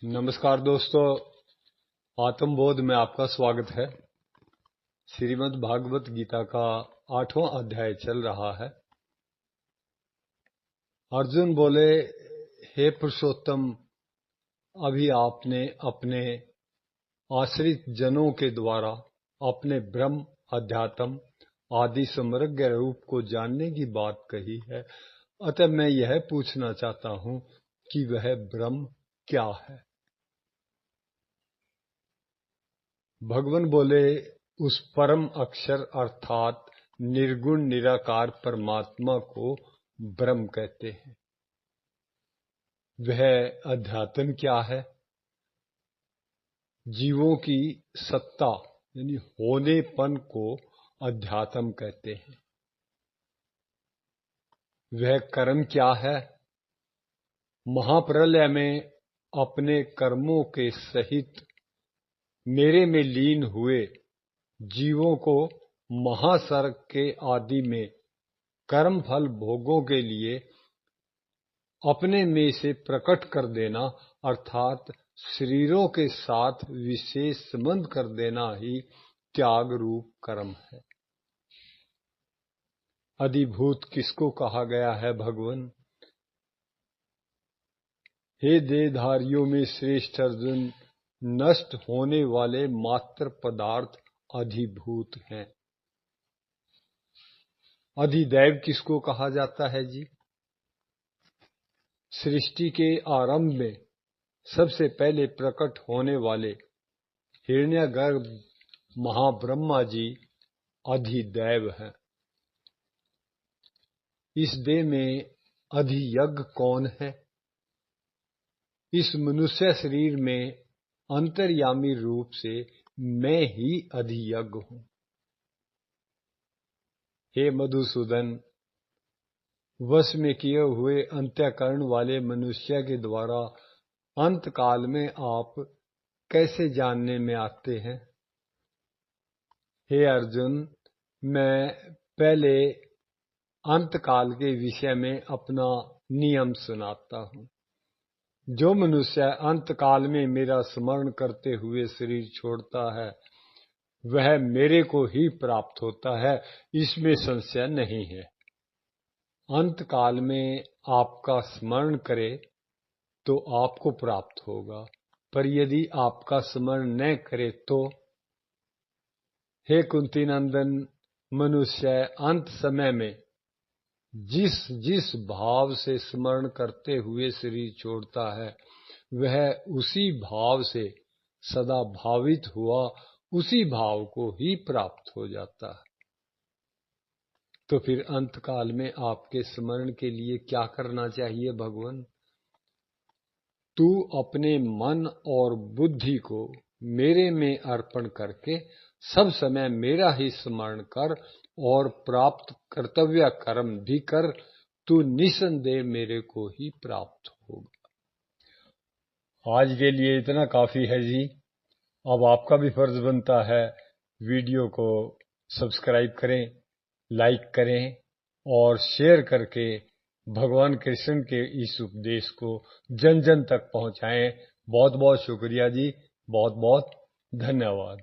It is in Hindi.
नमस्कार दोस्तों, आत्मबोध में आपका स्वागत है। श्रीमद् भागवत गीता का 8वां अध्याय चल रहा है। अर्जुन बोले, हे पुरुषोत्तम, अभी आपने अपने आश्रित जनों के द्वारा अपने ब्रह्म, अध्यात्म आदि समग्र रूप को जानने की बात कही है। अतः मैं यह पूछना चाहता हूँ कि वह ब्रह्म क्या है। भगवान बोले, उस परम अक्षर अर्थात निर्गुण निराकार परमात्मा को ब्रह्म कहते हैं। वह अध्यात्म क्या है? जीवों की सत्ता यानी होनेपन को अध्यात्म कहते हैं। वह कर्म क्या है? महाप्रलय में अपने कर्मों के सहित मेरे में लीन हुए जीवों को महासर्ग के आदि में कर्म फल भोगों के लिए अपने में से प्रकट कर देना अर्थात शरीरों के साथ विशेष संबंध कर देना ही त्याग रूप कर्म है। अधिभूत किसको कहा गया है भगवान? हे देहधारियों में श्रेष्ठ अर्जुन, नष्ट होने वाले मात्र पदार्थ अधिभूत हैं। अधिदैव किसको कहा जाता है जी? सृष्टि के आरंभ में सबसे पहले प्रकट होने वाले हिरण्यगर्भ महाब्रह्मा जी अधिदैव हैं। इस देह में अधियज्ञ कौन है? इस मनुष्य शरीर में अंतर्यामी रूप से मैं ही अधियज्ञ हूं। हे मधुसूदन, वश में किए हुए अंत्यकरण वाले मनुष्य के द्वारा अंत काल में आप कैसे जानने में आते हैं? हे अर्जुन, मैं पहले अंत काल के विषय में अपना नियम सुनाता हूं। जो मनुष्य अंत काल में मेरा स्मरण करते हुए शरीर छोड़ता है वह मेरे को ही प्राप्त होता है, इसमें संशय नहीं है। अंत काल में आपका स्मरण करे तो आपको प्राप्त होगा, पर यदि आपका स्मरण न करे तो? हे कुंती नंदन, मनुष्य अंत समय में जिस जिस भाव से स्मरण करते हुए शरीर छोड़ता है वह उसी भाव से सदा भावित हुआ उसी भाव को ही प्राप्त हो जाता है। तो फिर अंत काल में आपके स्मरण के लिए क्या करना चाहिए भगवान? तू अपने मन और बुद्धि को मेरे में अर्पण करके सब समय मेरा ही स्मरण कर और प्राप्त कर्तव्य कर्म भी कर, तू निसंदेह मेरे को ही प्राप्त होगा। आज के लिए इतना काफी है जी। अब आपका भी फर्ज बनता है वीडियो को सब्सक्राइब करें, लाइक करें और शेयर करके भगवान कृष्ण के इस उपदेश को जन जन तक पहुंचाएं। बहुत बहुत शुक्रिया जी, बहुत बहुत धन्यवाद।